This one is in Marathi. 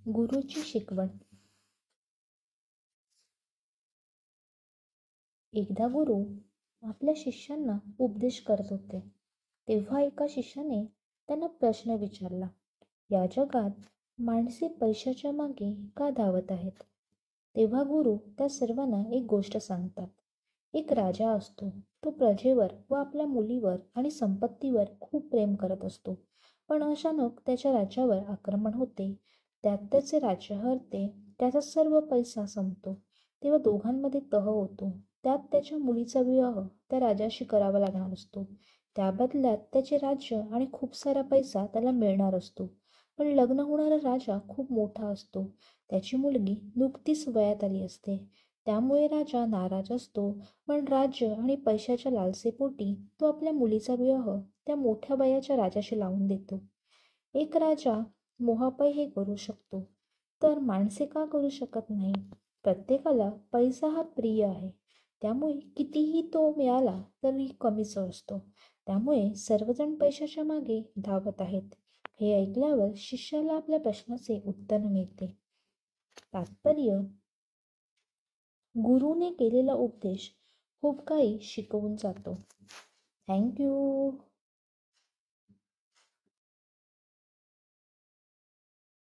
गुरुची शिकवण. एकदा गुरु आपल्या शिष्यांना उपदेश करत होते. तेव्हा एका शिष्याने त्यांना प्रश्न विचारला, या जगात माणसे पैशाच्या मागे का धावत आहेत? तेव्हा गुरु त्या सर्वांना एक गोष्ट सांगतात. एक राजा असतो. तो प्रजेवर व आपल्या मुलीवर आणि संपत्तीवर खूप प्रेम करत असतो. पण अचानक त्याच्या राज्यावर आक्रमण होते. त्यात त्याचे राज्य हरते. त्याचा सर्व पैसा संपतो. तेव्हा दोघांमध्ये तह होतो. त्यात त्याच्या मुलीचा विवाह त्या राजाशी करावा लागणार असतो. त्या बदल्यात त्याचे राज्य आणि खूप सारा पैसा त्याला मिळणार असतो. पण लग्न होणारा राजा खूप मोठा असतो. त्याची मुलगी नुकतीच वयात आली असते. त्यामुळे राजा नाराज असतो. पण राज्य आणि पैशाच्या लालसेपोटी तो आपल्या मुलीचा विवाह त्या मोठ्या वयाच्या राजाशी लावून देतो. एक राजा मोहापायी हे करू शकतो, तर माणसे का करू शकत नाही? प्रत्येकाला पैसा हा प्रिय आहे. त्यामुळे कितीही तो मिळाला तरी कमीच असतो. त्यामुळे सर्वजण पैशाच्या मागे धावत आहेत. हे ऐकल्यावर शिष्याला आपल्या प्रश्नाचे उत्तर मिळते. तात्पर्य: गुरुने केलेला उपदेश खूप काही शिकवून जातो. थँक्यू.